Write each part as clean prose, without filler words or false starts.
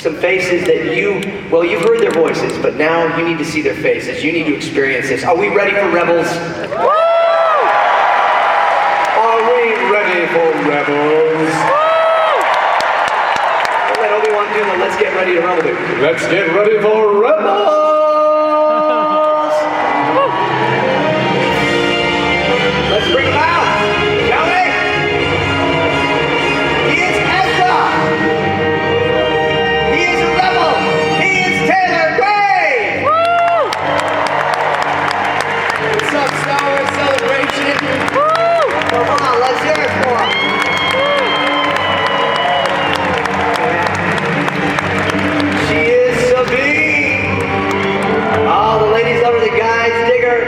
some faces that well, you've heard their voices, but now you need to see their faces. You need to experience this. Are we ready for Rebels? Are we ready for Rebels? Let Obi-Wan do the let's get ready to rumble. Let's get ready for Rebels! Let's bring him out, shall we? He is Ezra. He is a rebel. He is Taylor Gray. Woo! What's up, Star Wars Celebration? Woo! Come on, let's hear it for him. She is Sabine. Oh, the ladies love her, the guys dig her.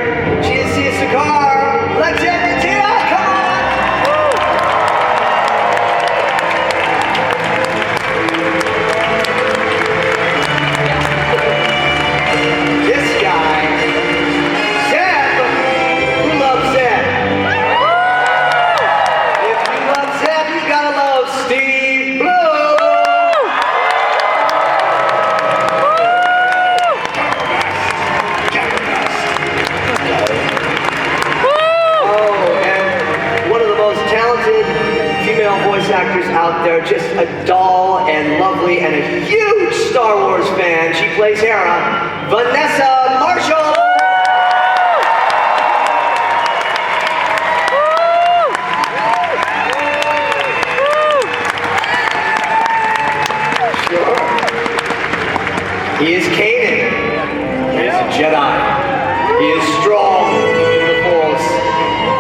She is Sia Sakar. Let's hear it, Tia! Come on! This guy, Zeb! Who loves Zeb? If you love Zeb, you gotta love Steve Blue! Female voice actors out there, just a doll and lovely and a huge Star Wars fan. She plays Hera, Vanessa Marshall. Sure. He is Kanan. He is a Jedi. He is strong in the Force.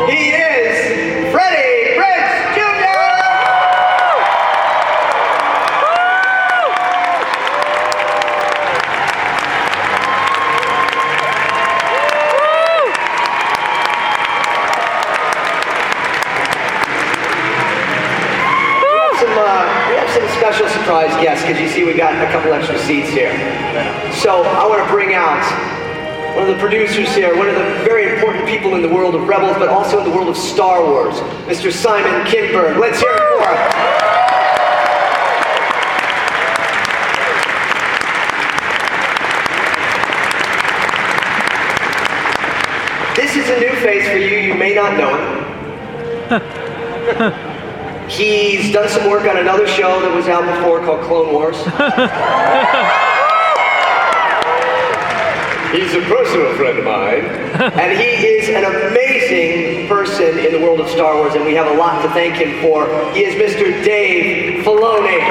He is Freddie. Special surprise guest, because you see we got a couple extra seats here. So I want to bring out one of the producers here, one of the very important people in the world of Rebels, but also in the world of Star Wars, Mr. Simon Kinberg. Let's hear it for him. This is a new face for you. You may not know him. He's done some work on another show that was out before called Clone Wars. He's a personal friend of mine. And he is an amazing person in the world of Star Wars, and we have a lot to thank him for. He is Mr. Dave Filoni.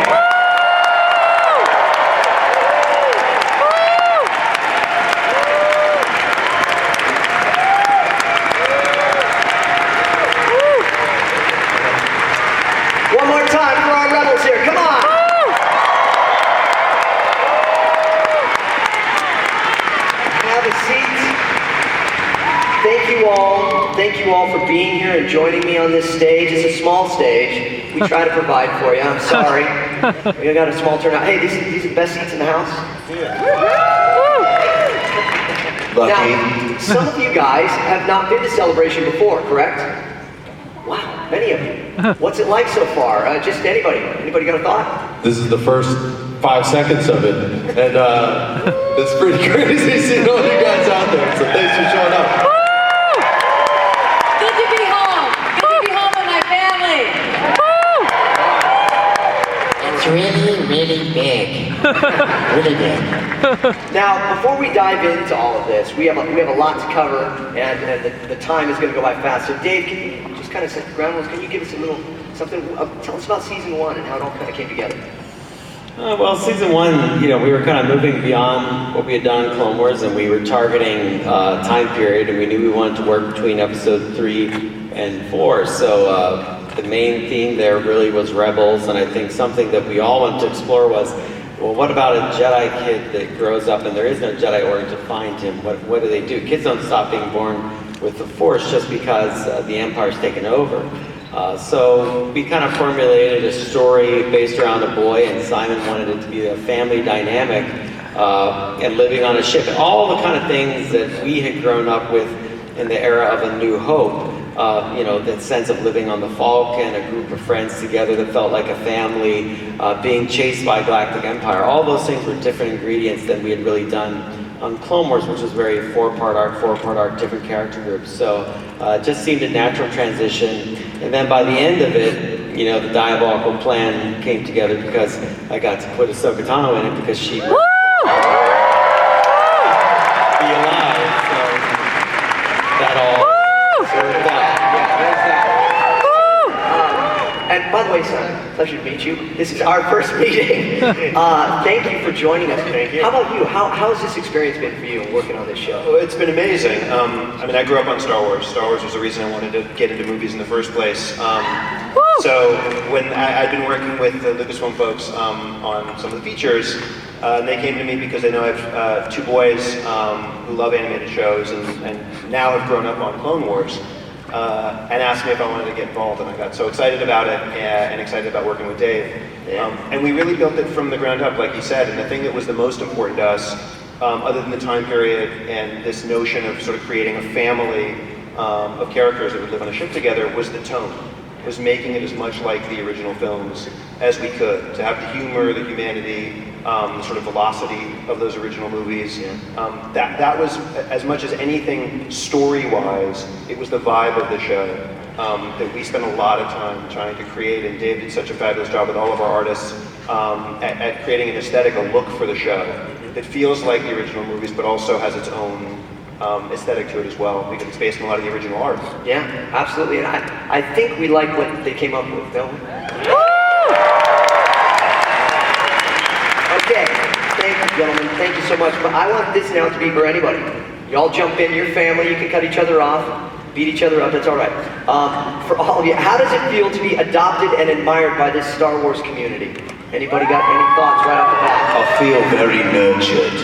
One more time for our Rebels here, come on! Have a seat. Thank you all for being here and joining me on this stage. It's a small stage. We try to provide for you, I'm sorry. We got a small turnout. Hey, these are the best seats in the house. Lucky. Now, some of you guys have not been to Celebration before, correct? Wow, many of you. What's it like so far? Just anybody? Anybody got a thought? This is the first 5 seconds of it, and it's pretty crazy seeing all you guys out there, so thanks for showing up. Good to be home. Good to be home with my family. It's really, really big. Really big. Now, before we dive into all of this, we have a lot to cover, and the time is going to go by fast. So Dave, can you just kind of set the ground rules? Can you give us a little something? Tell us about season 1 and how it all kind of came together. Well, season 1, we were kind of moving beyond what we had done in Clone Wars, and we were targeting time period, and we knew we wanted to work between episode 3 and 4. So the main theme there really was Rebels, and I think something that we all wanted to explore was, well, what about a Jedi kid that grows up and there is no Jedi Order to find him? What do they do? Kids don't stop being born with the Force just because the Empire's taken over. So we kind of formulated a story based around a boy, and Simon wanted it to be a family dynamic and living on a ship. And all the kind of things that we had grown up with in the era of A New Hope that sense of living on the Falcon, a group of friends together that felt like a family, being chased by Galactic Empire. All those things were different ingredients than we had really done on Clone Wars, which was very four-part arc, different character groups. So it just seemed a natural transition. And then by the end of it, the diabolical plan came together because I got to put Ahsoka Tano in it because she would be alive. So that all worked out. Yeah, there's that. And by the way, son, pleasure to meet you. This is our first meeting. Thank you for joining us today. Thank you. How about you? How has this experience been for you working on this show? Well, it's been amazing. I grew up on Star Wars. Star Wars was the reason I wanted to get into movies in the first place. So when I'd been working with the Lucasfilm folks on some of the features, they came to me because they know I have two boys who love animated shows and now have grown up on Clone Wars. And asked me if I wanted to get involved, and I got so excited about it and excited about working with Dave. And we really built it from the ground up, like you said, and the thing that was the most important to us, other than the time period and this notion of sort of creating a family of characters that would live on a ship together, was the tone. Was making it as much like the original films as we could, to have the humor, the humanity, the sort of velocity of those original movies. That was, as much as anything story-wise, it was the vibe of the show that we spent a lot of time trying to create, and Dave did such a fabulous job with all of our artists at creating an aesthetic, a look for the show that feels like the original movies, but also has its own aesthetic to it as well, because it's based on a lot of the original art. Yeah, absolutely. And I think we like what they came up with, don't we? Okay, thank you, gentlemen. Thank you so much. But I want this now to be for anybody. Y'all jump in, your family, you can cut each other off, beat each other up, that's all right. For all of you, how does it feel to be adopted and admired by this Star Wars community? Anybody got any thoughts right off the bat? I feel very nurtured.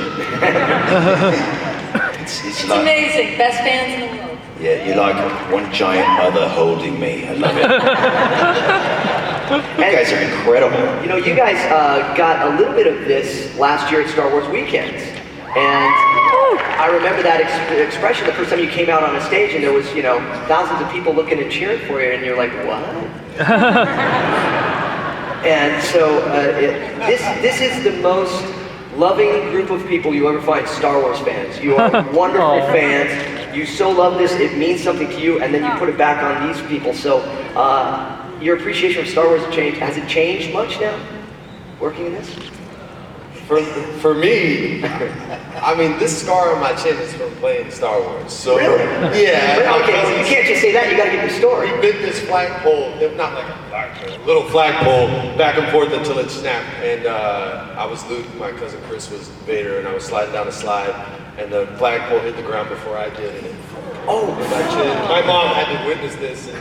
It's amazing. Best fans in the world. Yeah, you're like one giant mother holding me. I love it. You guys are incredible. You guys got a little bit of this last year at Star Wars Weekends. And I remember that expression the first time you came out on a stage and there was, thousands of people looking and cheering for you and you're like, what? And so this is the most loving group of people you ever find, Star Wars fans. You are wonderful fans. You so love this, it means something to you, and then you put it back on these people. So your appreciation of Star Wars has it changed much now, working in this? For me, I mean, this scar on my chin is from playing Star Wars. So, Really? Yeah. Okay, well, you can't just say that, you gotta give the story. We bit this flagpole, not like a flagpole, a little flagpole, back and forth until it snapped. And I was Luke, my cousin Chris was Vader, and I was sliding down a slide, and the flagpole hit the ground before I did, and it my chin. My mom had to witness this, and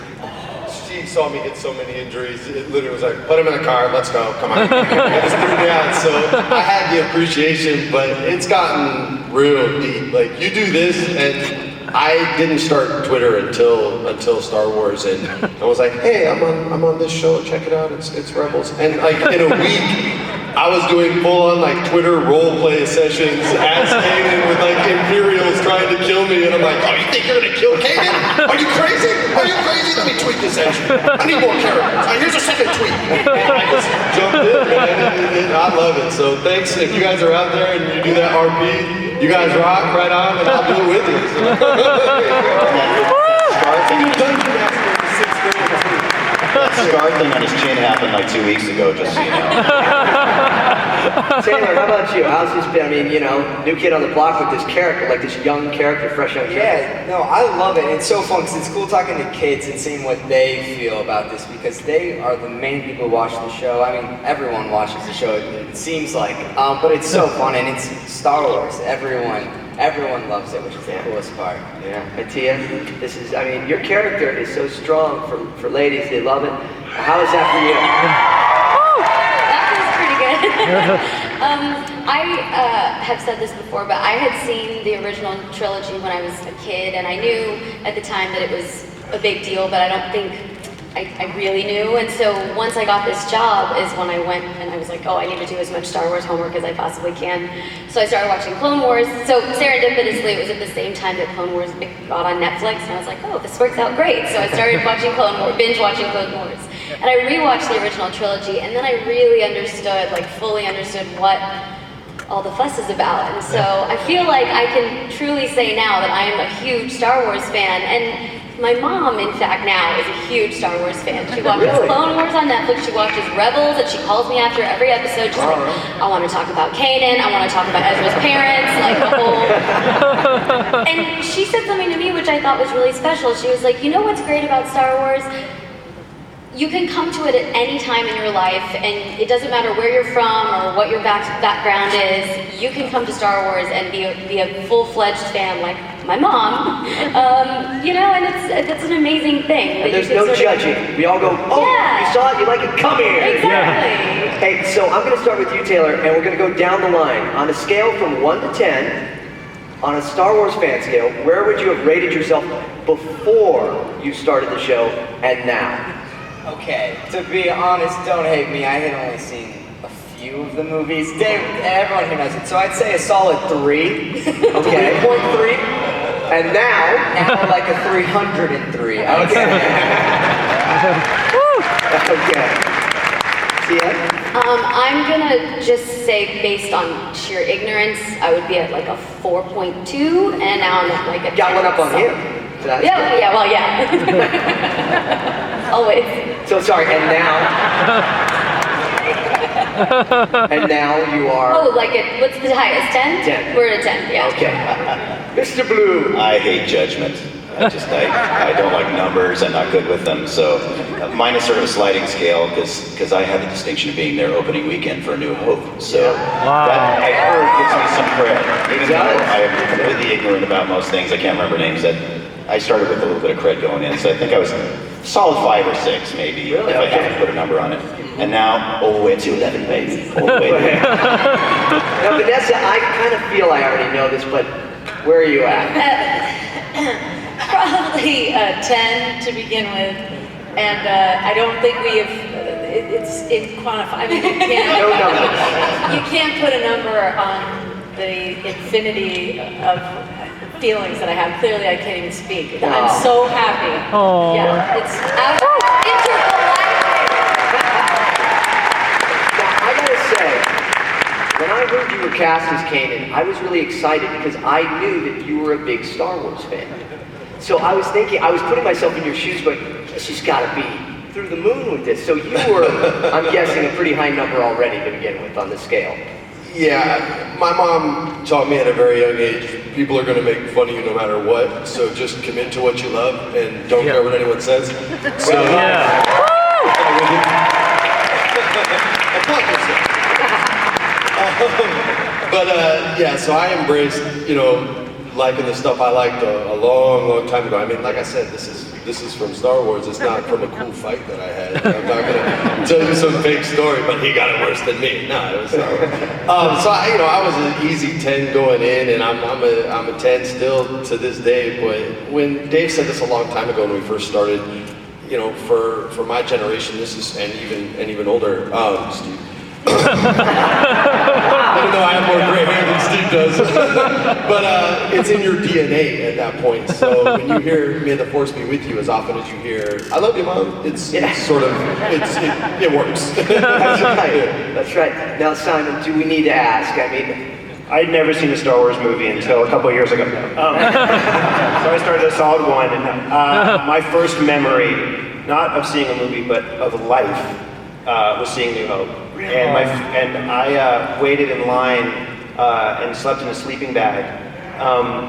she saw me get so many injuries. It literally was like, put him in the car, let's go, come on. It just threw me out. So I had the appreciation, but it's gotten real deep. Like, you do this, and I didn't start Twitter until Star Wars, and I was like, hey, I'm on this show, check it out, it's Rebels. And like in a week, I was doing full-on like Twitter role-play sessions as Kanan with like Imperials trying to kill me, and I'm like, oh, you think you're gonna kill Kanan? Are you crazy? Are you crazy? Let me tweet this entry. I need more characters. Here's a second tweet. And I just jumped in, man, and I love it. So thanks if you guys are out there and you do that RP. You guys rock, right on, and I'll do it with you. So. That scar thing on his chin happened like 2 weeks ago, just so you know. Taylor, how about you? How's this been? I mean, new kid on the block with this character, like this young character, fresh young character. Yeah, no, I love it. It's so fun because it's cool talking to kids and seeing what they feel about this because they are the main people who watch the show. I mean, everyone watches the show, it seems like. But it's so fun and it's Star Wars. Everyone loves it, which is the coolest part. Yeah. And Tia, your character is so strong for ladies. They love it. How is that for you? That feels pretty good. I have said this before, but I had seen the original trilogy when I was a kid, and I knew at the time that it was a big deal, but I I really knew. And so once I got this job is when I went and I was like, oh, I need to do as much Star Wars homework as I possibly can. So I started watching Clone Wars. So serendipitously, it was at the same time that Clone Wars got on Netflix, and I was like, oh, this works out great. So I started watching binge watching Clone Wars. And I rewatched the original trilogy, and then I really understood, like fully understood what all the fuss is about. And so I feel like I can truly say now that I am a huge Star Wars fan. And my mom, in fact, now is a huge Star Wars fan. She watches Clone Wars on Netflix, she watches Rebels, and she calls me after every episode. She's like, I want to talk about Kanan, I want to talk about Ezra's parents, like the whole... And she said something to me which I thought was really special. She was like, you know what's great about Star Wars? You can come to it at any time in your life, and it doesn't matter where you're from or what your background is. You can come to Star Wars and be a full-fledged fan like my mom. You know, and it's an amazing thing. And there's no judging. We all go, oh, you saw it, you like it, come here. Exactly. Hey, so I'm going to start with you, Taylor, and we're going to go down the line. On a scale from 1 to 10, on a Star Wars fan scale, where would you have rated yourself before you started the show and now? Okay, to be honest, don't hate me, I had only seen a few of the movies. Dave, everyone here knows it, so I'd say a solid 3. Okay. 3.3. And now? Now like a 303, I would say. Okay. Tia? I'm gonna just say, based on sheer ignorance, I would be at like a 4.2, and now I'm at like a 10. Got one up on you. So Yeah, well, yeah. Always. So sorry, and now? And now you are? Oh, like what's the highest? 10? 10. We're at a 10, yeah. Okay. Mr. Blue. I hate judgment. I don't like numbers. I'm not good with them. So mine is sort of a sliding scale because I had the distinction of being there opening weekend for A New Hope. So that I heard gives me some credit. Even though I am completely ignorant about most things, I can't remember names. I started with a little bit of cred going in, so I think I was solid 5 or 6 maybe, if I have to put a number on it. And now, all the way to 11, baby. All the way to 11. Now, Vanessa, I kind of feel I already know this, but where are you at? Probably 10 to begin with, and I don't think we have. It's in quantify. I mean, you can't put a number on the infinity of feelings that I have. Clearly, I can't even speak. I'm so happy. Oh. Yeah, it's Now, I gotta say, when I heard you were cast as Kanan, I was really excited because I knew that you were a big Star Wars fan. So I was thinking, I was putting myself in your shoes going, she's gotta be through the moon with this. So you were, I'm guessing, a pretty high number already to begin with on the scale. Yeah, my mom taught me at a very young age, people are going to make fun of you no matter what, so just commit to what you love and don't care what anyone says. So, so I embraced, liking the stuff I liked a long, long time ago. I mean, like I said, this is from Star Wars. It's not from a cool fight that I had. I'm not gonna tell you some fake story, but he got it worse than me. No, it was Star Wars. So I was an easy 10 going in, and I'm a 10 still to this day. But when Dave said this a long time ago when we first started, for my generation, this is and even older, Steve. Even though I have more gray hair than Steve does. But it's in your DNA at that point. So when you hear "May the Force be with you" as often as you hear "I love you, Mom," it works. That's right. That's right. Now, Simon, do we need to ask? I mean, I'd never seen a Star Wars movie until a couple of years ago. So I started a solid 1. And my first memory, not of seeing a movie, but of life, was seeing New Hope. And I waited in line and slept in a sleeping bag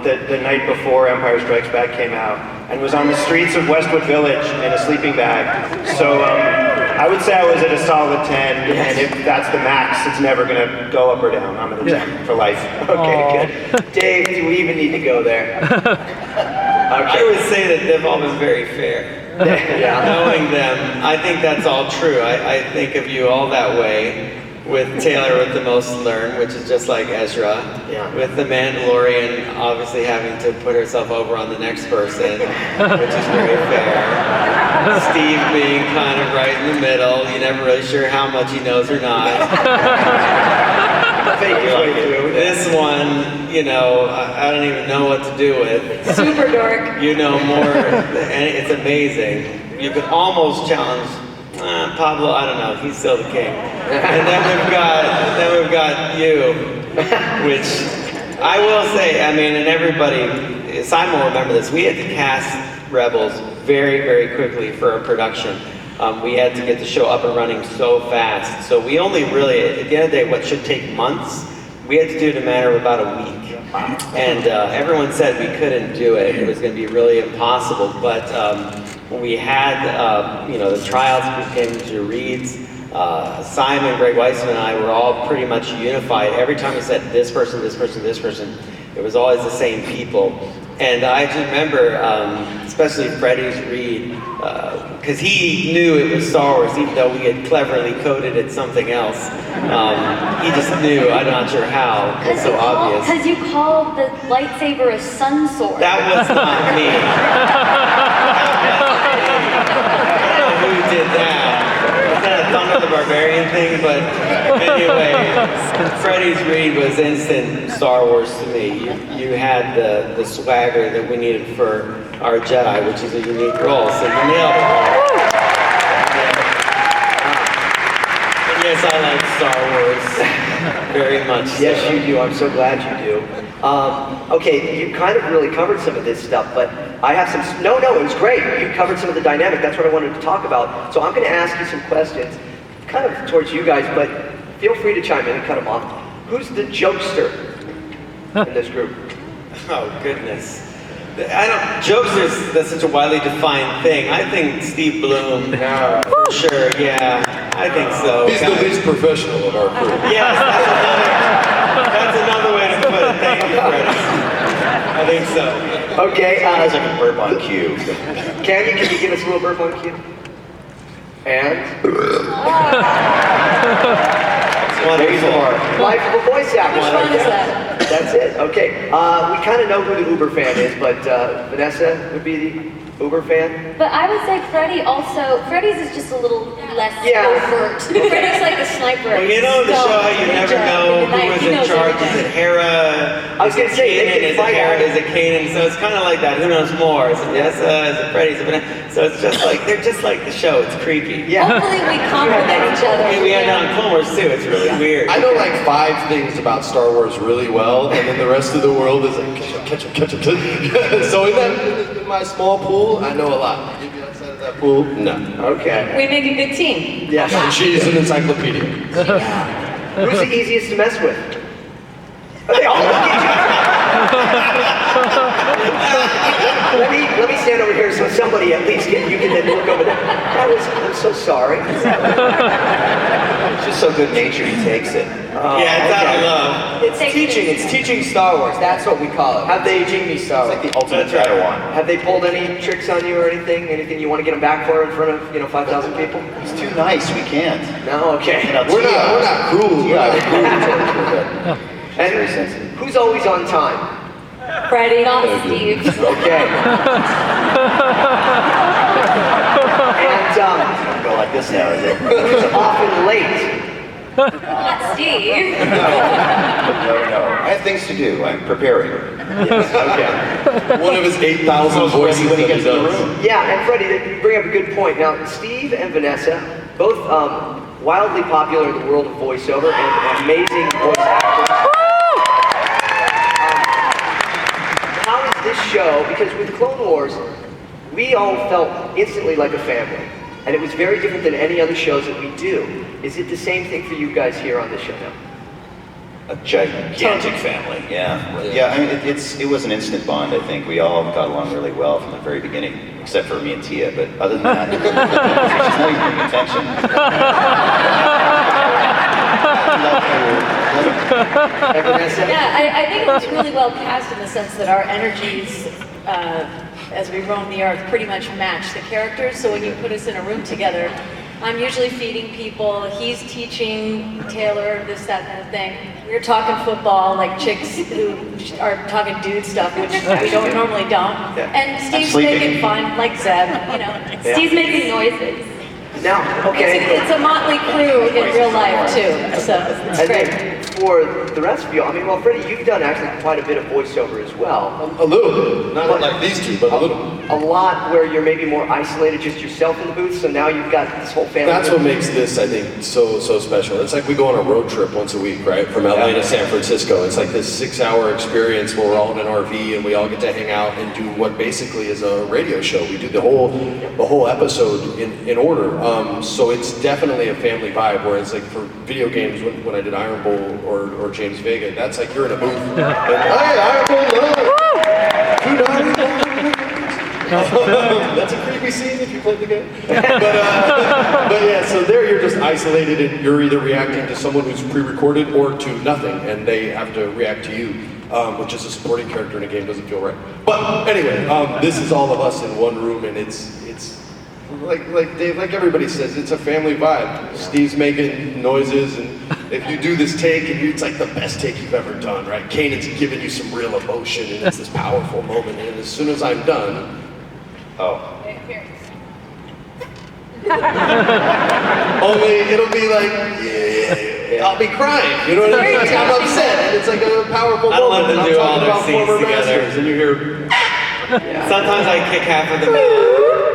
the night before Empire Strikes Back came out, and was on the streets of Westwood Village in a sleeping bag. So I would say I was at a solid 10, and if that's the max, it's never going to go up or down. I'm at a 10 for life. Okay, good. Dave, do we even need to go there? I would say that they've all been very fair. Knowing them, I think that's all true. I think of you all that way. with Taylor with the most learned, which is just like Ezra. Yeah. With the Mandalorian obviously having to put herself over on the next person, which is very fair. Steve being kind of right in the middle. You're never really sure how much he knows or not. Fake his way through. This one, you know, I don't even know what to do with. Super dork. You know more, and it's amazing. You could almost challenge Pablo. I don't know. He's still the king. And then we've got you, which I will say. I mean, and everybody, Simon will remember this. We had to cast Rebels very, very quickly for a production. We had to get the show up and running so fast. So we only really, at the end of the day, what should take months, we had to do it in a matter of about a week. And everyone said we couldn't do it. It was going to be really impossible. But when we had, you know, the tryouts came to reads, Simon, Greg Weissman, and I were all pretty much unified. Every time we said this person, this person, this person, it was always the same people. And I just remember, especially Freddie's read, because he knew it was Star Wars, even though we had cleverly coded it something else. He just knew, I'm not sure how, it's so obvious. Because you called the lightsaber a sun sword. That was not me. I don't know who did that. Was that a Thunder the Barbarian thing? But anyway, Freddie's read was instant Star Wars to me. You had the swagger that we needed for our Jedi, which is a unique role, so you nailed it. And yes, I like Star Wars very much. Yes, you do. I'm so glad you do. Okay, you kind of really covered some of this stuff, but I have some. No, it was great. You covered some of the dynamic. That's what I wanted to talk about. So I'm going to ask you some questions, kind of towards you guys, but feel free to chime in and cut them off. Who's the jokester in this group? Oh goodness. Jokesters, that's such a widely defined thing. I think Steve Bloom, for sure, yeah, I think so. He's the least professional of our crew. Yes, that's another way to put it. Thank you, Freddie. I think so. Okay, It's like a burp on cue. can you give us a little burp on cue? And? Wonderful. Life of a voice actor. Which one is that? That's it. Okay. We kind of know who the Uber fan is, but Vanessa would be the Uber fan. But I would say Freddy's is just a little less overt. Freddy's like a sniper. Well, you know the show how you never know who was in charge. Is it Hera? I was going to say, they can fight out. Is it Kanan? So it's kind of like that. Who knows more? Is it Vanessa? Is it Freddy? Is it Vanessa? So it's just like, they're just like the show. It's creepy. Yeah. Hopefully we complement each other. I mean, we had that on Clone Wars too. It's really weird. I know like 5 things about Star Wars really well, and then the rest of the world is like, catch up. So in my small pool, I know a lot. You get outside of that pool? No. Okay. We make a good team. Yes. She's an encyclopedia. Who's the easiest to mess with? They all look at you. Let me stand over here so somebody at least you can then look over there. I'm so sorry. It's just so good natured, he takes it. Yeah, it's out of love. It's teaching Star Wars. That's what we call it. Have they teaching me Star Wars? It's like the ultimate Padawan. Have they pulled any tricks on you or anything? Anything you want to get them back for in front of 5,000 people? He's too nice, we can't. No, okay. You know, We're not cruel. Yeah, we're cruel towards her, but And very sensitive. who's always on time? Freddy, Not Steve. Okay. And Go like this now, is it? who's often late? Not Steve. No. I have things to do. I'm preparing. Okay. One of his 8,000 voices when he that he gets in the does. room. Yeah, and Freddie, you bring up a good point. Now, Steve and Vanessa, both wildly popular in the world of voiceover and amazing voice actors. How is this show, because with Clone Wars, we all felt instantly like a family. And it was very different than any other shows that we do. Is it the same thing for you guys here on the show now? A gigantic family, yeah. Yeah, I mean, it was an instant bond, I think. We all got along really well from the very beginning, except for me and Tia, but other than that, she's not even paying attention. Yeah, I think it was really well cast in the sense that our energies, as we roam the earth, pretty much match the characters. So when you put us in a room together, I'm usually feeding people. He's teaching Taylor this, that, and the thing. We're talking football, like chicks who are talking dude stuff, which we normally don't. Yeah. And Steve's making fun, like Zeb, you know. Yeah. Steve's making noises. Now, okay. It's a motley crew in real life too, so it's And great. then for the rest of you, I mean, well, Freddie, you've done actually quite a bit of voiceover as well. A little bit, not like these two, but a little. A lot where you're maybe more isolated, just yourself in the booth, so now you've got this whole family. That's what makes this, I think, so special. It's like we go on a road trip once a week, right? From LA to San Francisco. It's like this 6-hour experience where we're all in an RV and we all get to hang out and do what basically is a radio show. We do the whole episode in order. So it's definitely a family vibe, whereas like for video games, when I did Iron Bowl or James Vega, that's like you're in a booth. And, hey, Iron Bowl, that's a creepy scene if you played the game. But yeah, so there you're just isolated and you're either reacting to someone who's pre-recorded or to nothing, and they have to react to you, which is a supporting character in a game doesn't feel right. But anyway, this is all of us in one room, and it's like Dave, like everybody says, it's a family vibe. Steve's making noises, and if you do this take, and it's like the best take you've ever done, right? Kanan's giving you some real emotion, and it's this powerful moment, and as soon as I'm done, only it'll be like, I'll be crying, you know what I mean? I'm upset, and it's like a powerful I moment. love to and do I'm all talking their about scenes former together. masters, and you hear, Sometimes I kick half of the movie.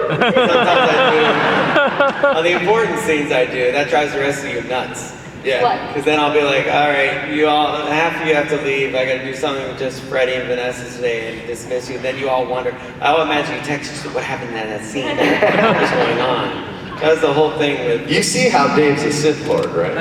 Sometimes I do. On the important scenes I do, that drives the rest of you nuts. yeah. What? Because then I'll be like, all right, half of you have to leave. I got to do something with just Freddie and Vanessa today and dismiss you. Then you all wonder. I'll imagine you text us what happened in that scene. What's going on? That was the whole thing with. You see how Dave's a Sith Lord, right? You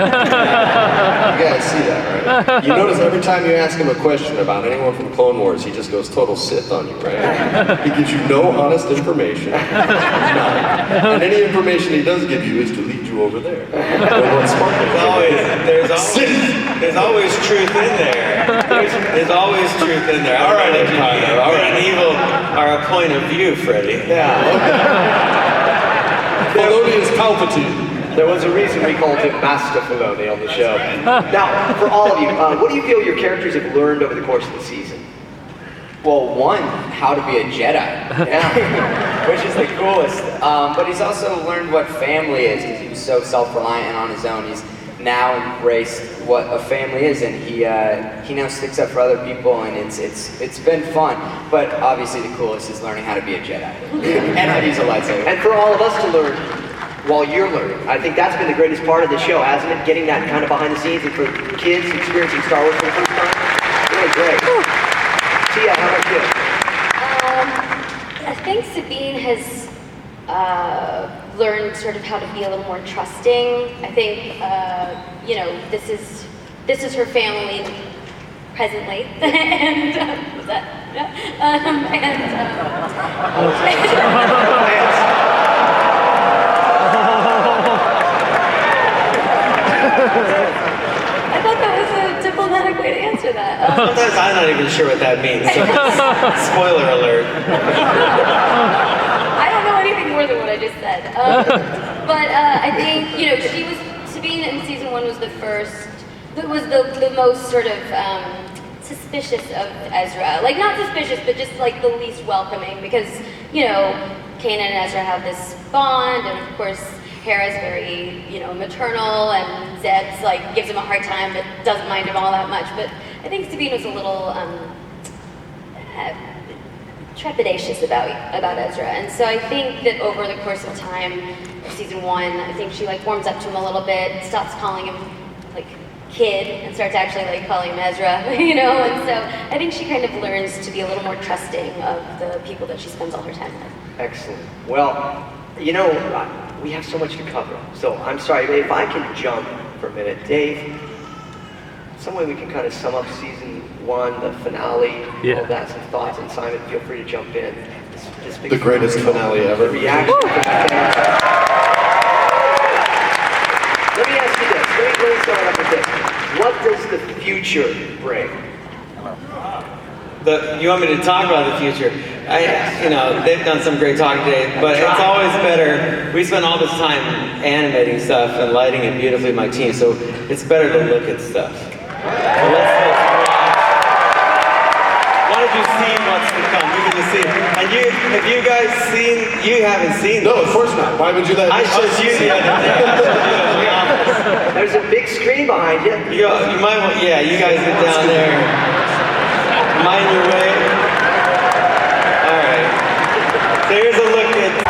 guys see that, right? You notice every time you ask him a question about anyone from Clone Wars, he just goes total Sith on you, right? He gives you no honest information. None. And any information he does give you is to lead you over there. There's always truth in there. There's always truth in there. All right, Empire. All right, and evil are a point of view, Freddie. Yeah, Felonious Palpatine. there was a reason we called him Master Filoni on the show. Now, for all of you, what do you feel your characters have learned over the course of the season? Well, one, how to be a Jedi, yeah, which is the coolest. But he's also learned what family is because he was so self-reliant and on his own. He's now embraced what a family is, and he now sticks up for other people, and it's been fun. But obviously, the coolest is learning how to be a Jedi and how to use a lightsaber. And for all of us to learn while you're learning. I think that's been the greatest part of the show, hasn't it? Getting that kind of behind the scenes and for kids experiencing Star Wars for the first time. Really great. Tia, how about you? I think Sabine has learned sort of how to be a little more trusting. I think this is her family presently, and was that? I thought that was a diplomatic way to answer that. Sometimes I'm not even sure what that means. So spoiler alert. I don't know anything more than what I just said. But I think, Sabine in season 1 was the first, that was the most sort of suspicious of Ezra. Like, not suspicious, but just like the least welcoming because, Kanan and Ezra have this bond, and of course, Hera's very, maternal, and Zeb's like gives him a hard time, but doesn't mind him all that much. But I think Sabine was a little trepidatious about Ezra, and so I think that over the course of time, season 1, I think she like warms up to him a little bit, stops calling him like kid, and starts actually like calling him Ezra, And so I think she kind of learns to be a little more trusting of the people that she spends all her time with. Excellent. Well, we have so much to cover. So I'm sorry, if I can jump for a minute. Dave, some way we can kind of sum up season 1, the finale, all that, some thoughts, and Simon, feel free to jump in. The greatest finale ever. The reaction from the fans. Let me ask you this. Let me start off with this. What does the future bring? You want me to talk about the future? They've done some great talking today, but it's always better. We spend all this time animating stuff and lighting it beautifully with my team, so it's better to look at stuff. So let's watch. Why don't you see what's to come? You can just see. And have you guys seen? You haven't seen. No, this. of course not. Why would you let? I showed you the other day. There's a big screen behind you. You might want. Yeah, you guys get down there. Mind your way. All right. So here's a look at.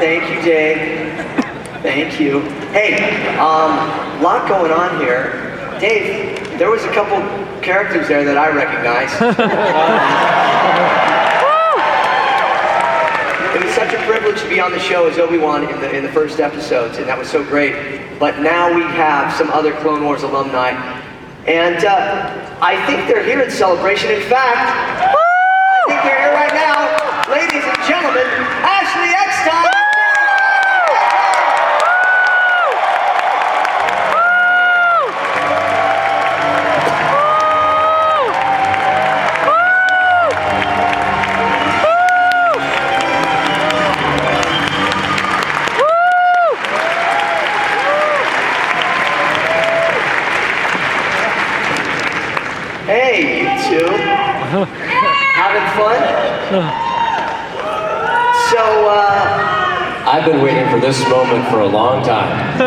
Thank you, Dave. Thank you. Hey, lot going on here. Dave, there was a couple characters there that I recognize. It was such a privilege to be on the show as Obi-Wan in the first episodes, and that was so great. But now we have some other Clone Wars alumni, and I think they're here in celebration. In fact, I think they're here right now. Ladies and gentlemen, Ashley Eckstein. Hey, you two. Having fun? So, I've been waiting for this moment for a long time.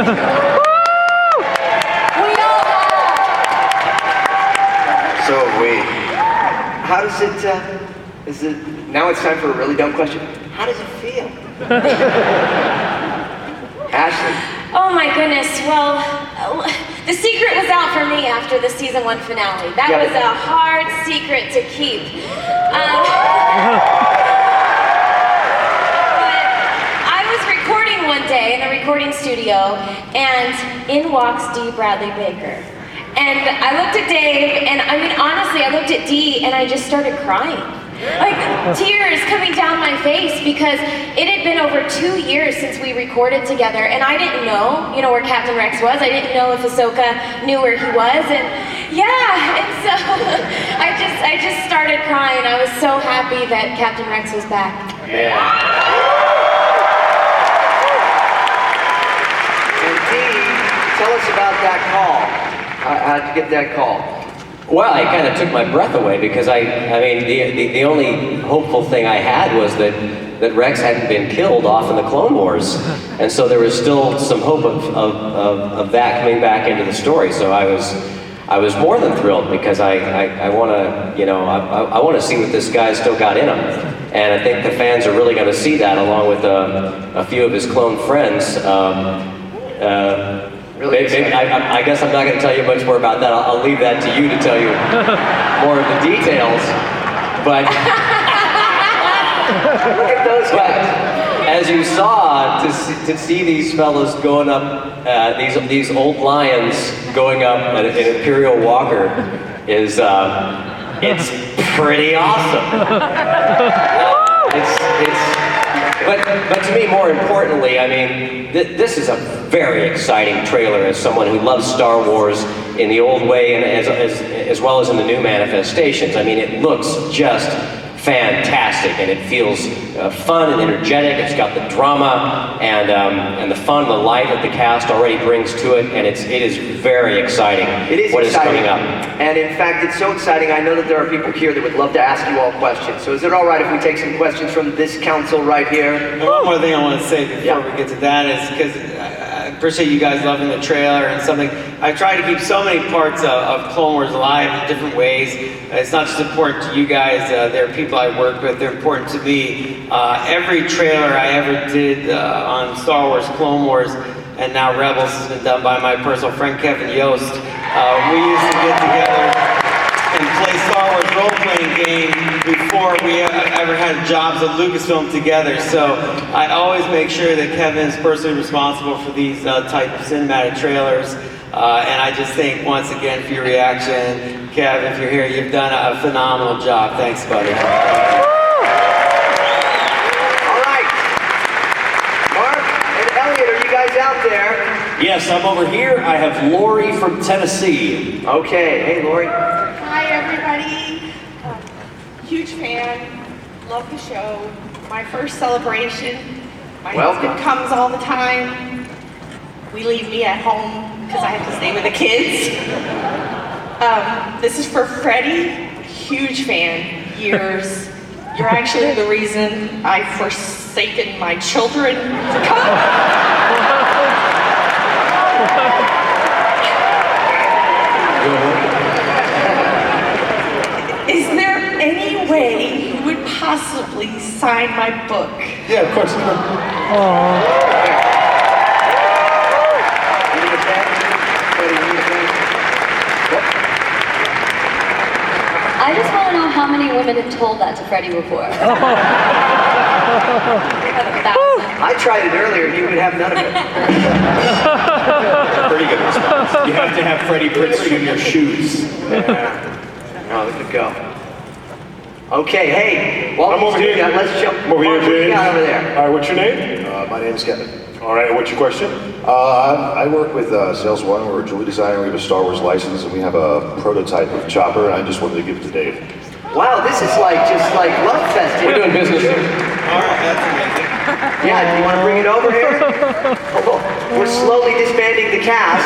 So have we. how does it, now it's time for a really dumb question. How does it feel? Ashley. Oh my goodness, well, the secret was out for me after the season 1 finale. That was a hard secret to keep. But I was recording one day in the recording studio, and in walks D. Bradley Baker. And I looked at Dave, and I mean, honestly, I looked at D, and I just started crying. Like, tears coming down my face, because it had been over 2 years since we recorded together, and I didn't know, where Captain Rex was. I didn't know if Ahsoka knew where he was, and yeah, and so I just started crying. I was so happy that Captain Rex was back. Yeah. And Dee, tell us about that call. How'd you get that call? Well, it kind of took my breath away, because the only hopeful thing I had was that Rex hadn't been killed off in the Clone Wars, and so there was still some hope of that coming back into the story. So I was more than thrilled, because I want to I want to see what this guy's still got in him, and I think the fans are really going to see that, along with a few of his clone friends. Maybe, I guess I'm not going to tell you much more about that. I'll leave that to you to tell you more of the details. But look at those guys. As you saw, to see these fellas going up, these old lions going up an Imperial Walker is it's pretty awesome. But to me, more importantly, I mean, this is a very exciting trailer as someone who loves Star Wars in the old way and as well as in the new manifestations. I mean, it looks just fantastic, and it feels fun and energetic. It's got the drama and the fun, the light that the cast already brings to it, and it is very exciting. It is what exciting. is coming up. And in fact, it's so exciting, I know that there are people here that would love to ask you all questions. So is it all right if we take some questions from this council right here? And one more thing I want to say before we get to that is, because appreciate you guys loving the trailer and something. I try to keep so many parts of Clone Wars alive in different ways. It's not just important to you guys, they're people I work with, they're important to me. Every trailer I ever did on Star Wars, Clone Wars, and now Rebels has been done by my personal friend Kevin Yost. We used to get together and play Star Wars role-playing game before we ever had jobs at Lucasfilm together. So I always make sure that Kevin is personally responsible for these type of cinematic trailers. And I just think, once again, for your reaction, Kev, if you're here, you've done a phenomenal job. Thanks, buddy. All right. Mark and Elliot, are you guys out there? Yes, I'm over here. I have Lori from Tennessee. Okay. Hey, Lori. Hi, everybody. Huge fan. Love the show. My first celebration. My husband comes all the time. We leave me at home because I have to stay with the kids. This is for Freddie. Huge fan. Years. You're actually the reason I've forsaken my children to come. Is there any way you would possibly sign my book? Yeah, of course. I just want to know how many women have told that to Freddie before. I tried it earlier, he would have none of it. Pretty good response. You have to have Freddie Prinze Jr. shoes. Yeah. Oh, look at go. Okay, hey, welcome I'm over here. Let's jump. I'm over here, What do you James. got over there? All right, what's your name? My name is Kevin. All right, what's your question? I work with Sales One. We're a jewelry designer. We have a Star Wars license, and we have a prototype of Chopper. And I just wanted to give it to Dave. Wow, this is just like Love Fest. We're doing business here. All right, that's amazing. Yeah, do you want to bring it over here? Oh, we're slowly disbanding the cast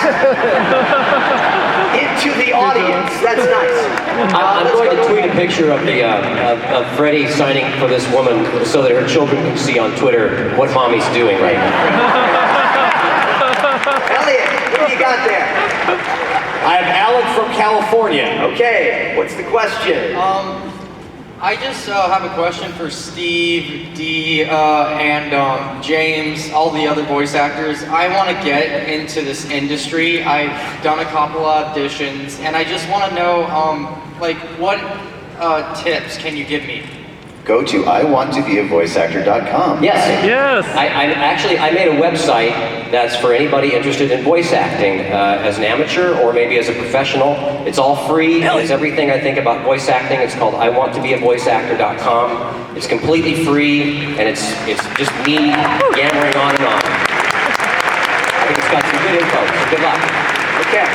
into the audience. That's nice. I'm going to tweet a picture of of Freddie signing for this woman so that her children can see on Twitter what mommy's doing right now. Elliot, what do you got there? I have Alec from California. Okay, what's the question? I just have a question for Steve, Dee, and James, all the other voice actors. I want to get into this industry. I've done a couple of auditions, and I just want to know, what tips can you give me? Go to iwanttobeavoiceactor.com. Yes. I made a website that's for anybody interested in voice acting as an amateur or maybe as a professional. It's all free. It's everything I think about voice acting. It's called iwanttobeavoiceactor.com. It's completely free, and it's just me yammering on and on. I think it's got some good info. So good luck. Okay.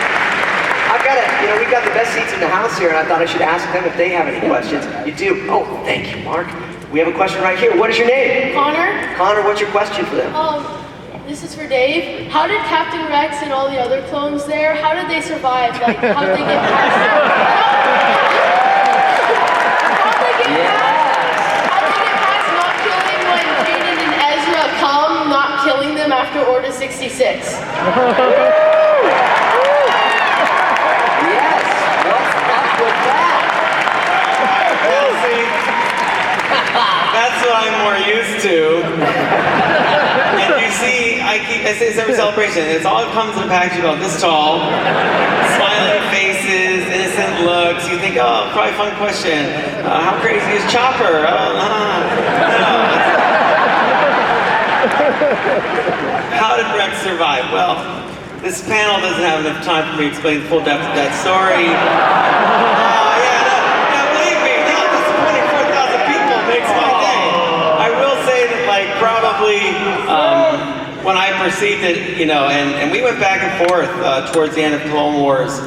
We've got the best seats in the house here, and I thought I should ask them if they have any questions. You do? Oh, thank you, Mark. We have a question right here. What is your name? Connor. Connor, what's your question for them? This is for Dave. How did Captain Rex and all the other clones there, how did they survive? Like, how did they get past not killing when Jaden and Ezra come, not killing them after Order 66? That's what I'm more used to. And you see, I say this every celebration, it all comes in a package about this tall, smiling faces, innocent looks. You think, oh, probably fun question. How crazy is Chopper? How did Rex survive? Well, this panel doesn't have enough time for me to explain the full depth of that story. Probably when I perceived it, and we went back and forth towards the end of Clone Wars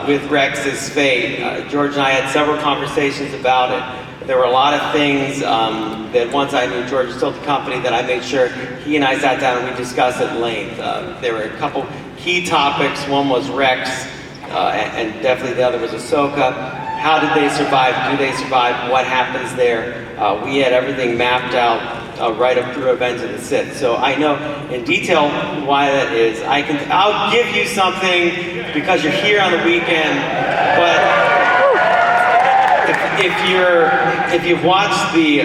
with Rex's fate. George and I had several conversations about it. There were a lot of things that once I knew George still at the company that I made sure he and I sat down and we discussed at length. There were a couple key topics. One was Rex, and definitely the other was Ahsoka. How did they survive? Do they survive? What happens there? We had everything mapped out right up through Revenge of the Sith. So I know in detail why that is. I'll give you something because you're here on the weekend, but if you've watched the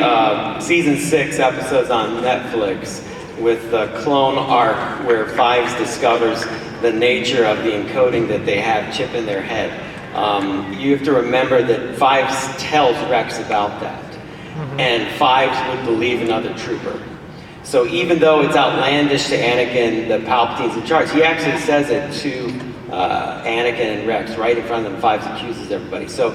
season 6 episodes on Netflix with the clone arc where Fives discovers the nature of the encoding that they have chip in their head, you have to remember that Fives tells Rex about that, and Fives would believe another trooper. So even though it's outlandish to Anakin that Palpatine's in charge, he actually says it to Anakin and Rex right in front of them. Fives accuses everybody. So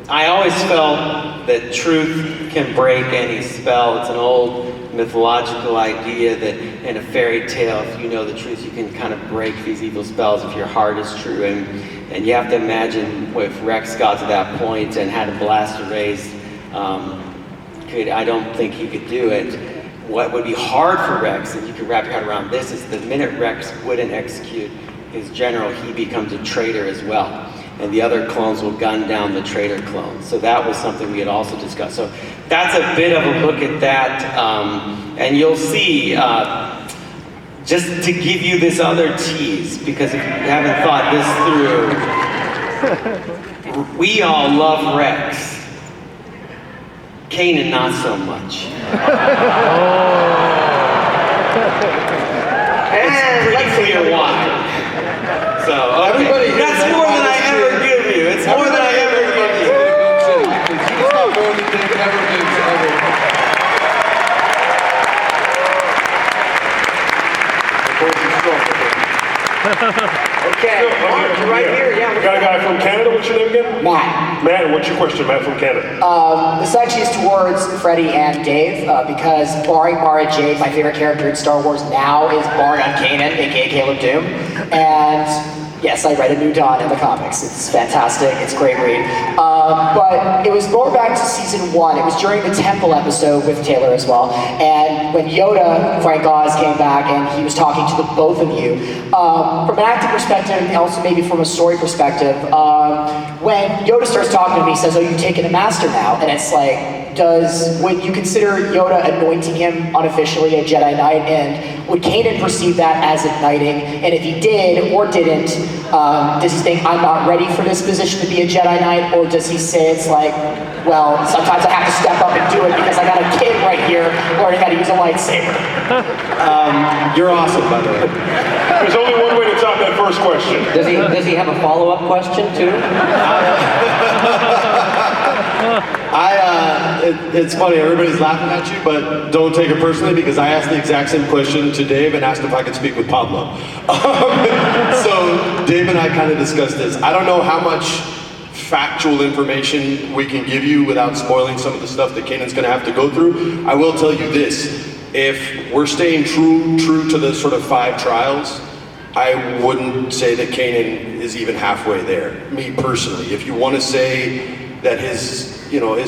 I always felt that truth can break any spell. It's an old mythological idea that in a fairy tale, if you know the truth, you can kind of break these evil spells if your heart is true. And you have to imagine if Rex got to that point and had a blaster raised, I don't think he could do it. What would be hard for Rex, and you can wrap your head around this, is the minute Rex wouldn't execute his general, he becomes a traitor as well. And the other clones will gun down the traitor clone. So that was something we had also discussed. So that's a bit of a look at that. And you'll see, just to give you this other tease, because if you haven't thought this through, we all love Rex. Kanan, not so much. And pretty clear why. So, okay. That's more than I ever give you. It's more than I ever give you. He's not more than Dave ever gives ever. Okay, Mark, you're right here. Yeah. We got a guy from Canada. What's your name again? Matt. Matt, what's your question, Matt from Canada? This actually is towards Freddie and Dave, because barring Mara Jade, my favorite character in Star Wars now is Barn on Kanan, aka Caleb Doom. And yes, I read A New Dawn in the comics. It's fantastic. It's a great read. But it was going back to season 1. It was during the Temple episode with Taylor as well. And when Yoda, Frank Oz, came back and he was talking to the both of you, from an acting perspective and also maybe from a story perspective, when Yoda starts talking to me, he says, "Oh, you've taken a master now." And it's like, would you consider Yoda anointing him unofficially a Jedi Knight? And would Kanan perceive that as a knighting? And if he did or didn't, does he think I'm not ready for this position to be a Jedi Knight? Or does he say it's like, well, sometimes I have to step up and do it because I got a kid right here learning how to use a lightsaber? You're awesome, by the way. There's only one way to top that first question. Does he have a follow-up question too? It's funny, everybody's laughing at you, but don't take it personally because I asked the exact same question to Dave and asked if I could speak with Pablo. So Dave and I kind of discussed this. I don't know how much factual information we can give you without spoiling some of the stuff that Kanan's gonna have to go through. I will tell you this, if we're staying true to the sort of 5 trials, I wouldn't say that Kanan is even halfway there, me personally. If you want to say that his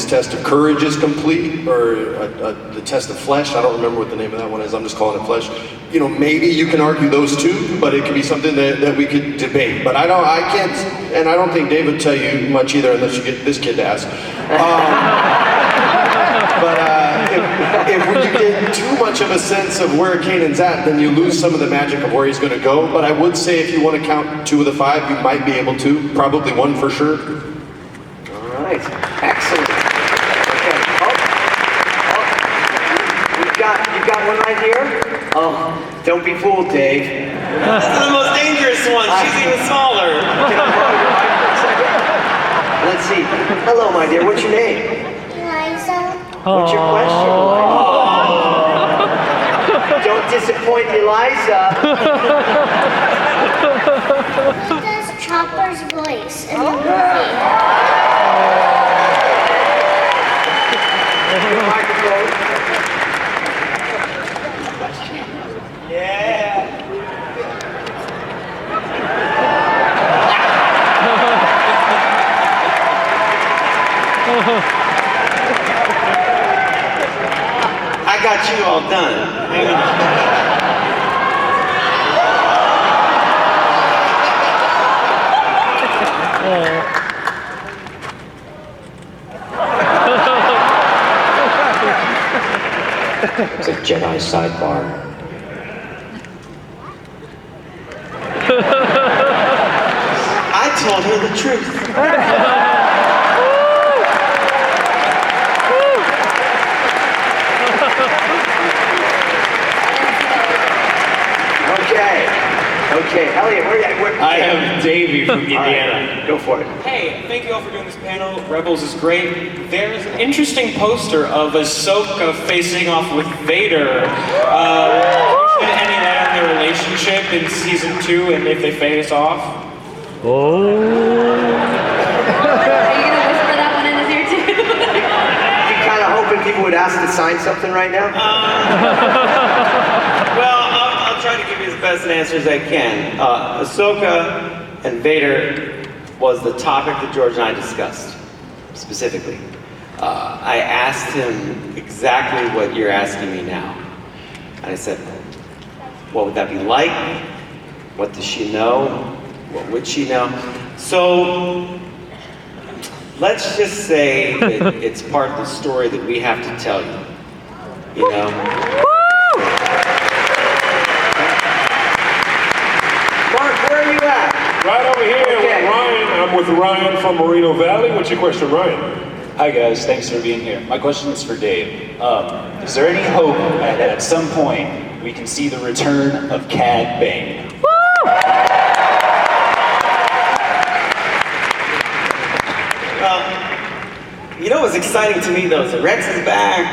test of courage is complete, or the test of flesh, I don't remember what the name of that one is, I'm just calling it flesh. Maybe you can argue those two, but it could be something that we could debate. But I can't, and I don't think Dave would tell you much either unless you get this kid to ask. If you get too much of a sense of where Kanan's at, then you lose some of the magic of where he's going to go. But I would say if you want to count 2 of the 5, you might be able to. Probably 1 for sure. All right, excellent. Okay. You've got one right here. Oh, don't be fooled, Dave. That's the most dangerous one. She's even smaller. Can I borrow your mic for a second? Let's see. Hello, my dear. What's your name? Eliza. What's your question, Eliza? Don't disappoint Eliza. Who does Chopper's voice in the movie? Your microphone. I got you all done. It's a Jedi sidebar. I told her the truth. Okay, Elliot, where are you? I am Davey from Indiana. Right, go for it. Hey, thank you all for doing this panel. Rebels is great. There's an interesting poster of Ahsoka facing off with Vader. Should any light on their relationship in season 2 and if they face off? Are you gonna whisper that one in his ear too? You kind of hoping people would ask to sign something right now? Well, I'll try to give you as best an answer as I can. Ahsoka and Vader was the topic that George and I discussed, specifically. I asked him exactly what you're asking me now. And I said, what would that be like? What does she know? What would she know? So, let's just say that it's part of the story that we have to tell you. You know? Mark, where are you at? Right over here with Ryan. I'm with Ryan from Moreno Valley. What's your question, Ryan? Hi guys, thanks for being here. My question is for Dave. Is there any hope that at some point we can see the return of Cad Bane? You know what's exciting to me though is that Rex is back.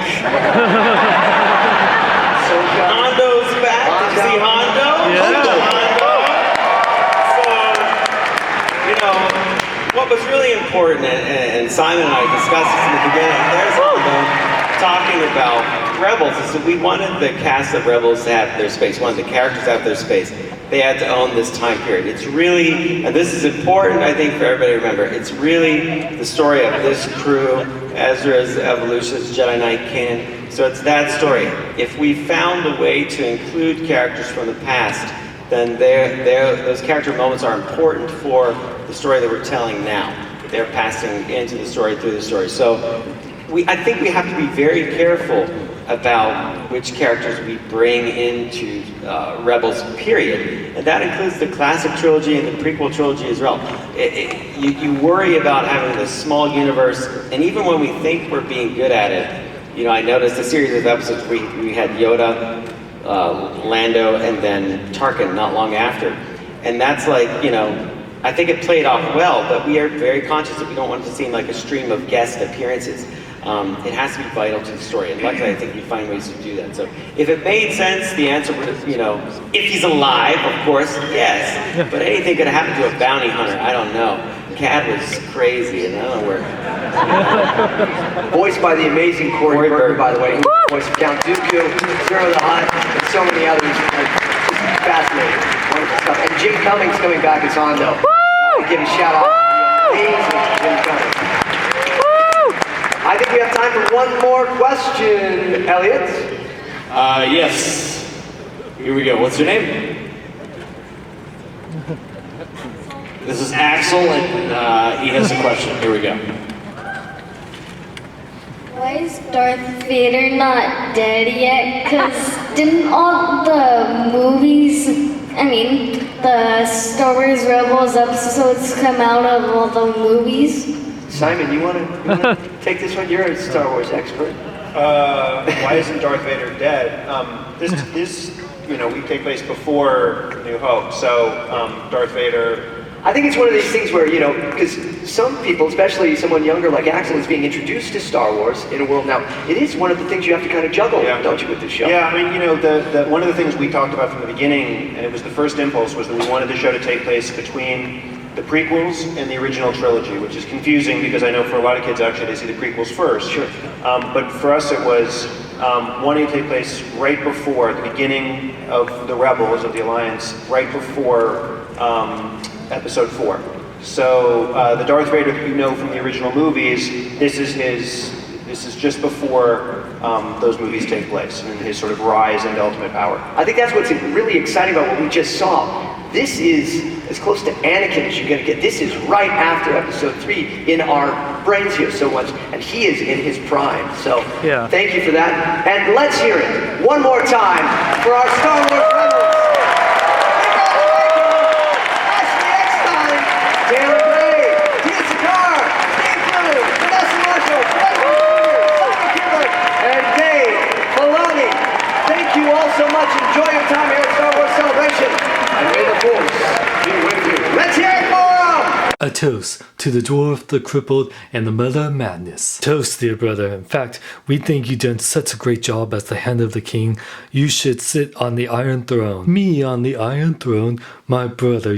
Hondo's back. Did you see Hondo? Hondo. So, you know, what was really important, and Simon and I discussed this in the beginning, there's Hondo talking about Rebels, is that we wanted the cast of Rebels to have their space, wanted the characters to have their space. They had to own this time period. It's really, and this is important, I think, for everybody to remember, it's really the story of this crew, Ezra's evolution as Jedi Knight canon. So it's that story. If we found a way to include characters from the past, then those character moments are important for the story that we're telling now. They're passing into the story, through the story. So I think we have to be very careful about which characters we bring into Rebels, period. And that includes the classic trilogy and the prequel trilogy as well. You worry about having this small universe, and even when we think we're being good at it, you know, I noticed a series of episodes we had Yoda, Lando, and then Tarkin not long after. And that's like, you know, I think it played off well, but we are very conscious that we don't want it to seem like a stream of guest appearances. It has to be vital to the story, and luckily I think we find ways to do that. So if it made sense, the answer was, you know, if he's alive, of course, yes. But anything could happen to a bounty hunter, I don't know. Cad was crazy, and I don't know where. Voiced by the amazing Corey Burger, by the way, who voiced Count Dooku, Zero the Hutt, and so many others. Just fascinating, wonderful stuff. And Jim Cummings coming back as Hondo. Give a shout out to the amazing Jim Cummings. I think we have time for one more question, Elliot. Yes. Here we go. What's your name? This is Axel, and he has a question. Here we go. Why is Darth Vader not dead yet? Because didn't all the movies, the Star Wars Rebels episodes come out of all the movies? Simon, you want to take this one? You're a Star Wars expert. Why isn't Darth Vader dead? This, you know, we take place before New Hope, so Darth Vader. I think it's one of these things where, you know, because some people, especially someone younger like Axel, is being introduced to Star Wars in a world now. It is one of the things you have to kind of juggle, don't you, with this show? Yeah, I mean, you know, one of the things we talked about from the beginning, and it was the first impulse, was that we wanted the show to take place between the prequels and the original trilogy, which is confusing because I know for a lot of kids actually they see the prequels first. Sure. But for us it was wanting to take place right before the beginning of the Rebels, of the Alliance, right before Episode 4. So the Darth Vader that you know from the original movies, this is just before those movies take place and his sort of rise into ultimate power. I think that's what's really exciting about what we just saw. This is as close to Anakin as you're going to get. This is right after Episode 3 in our brains here so much, and he is in his prime. So thank you for that. And let's hear it one more time for our Star Wars rebels. Ashley Eckstein, Taylor Gray, Tia Sakar, Dave Blue, Vanessa Marshall, Greg Jr., Simon Kibler, and Dave Filoni. Thank you all so much. Enjoy your time here at Star Wars Celebration. And may the Force be with you. Let's hear it for a toast to the dwarf, the crippled, and the mother of madness. Toast, dear brother. In fact, we think you've done such a great job as the hand of the king. You should sit on the Iron Throne. Me on the Iron Throne, my brother.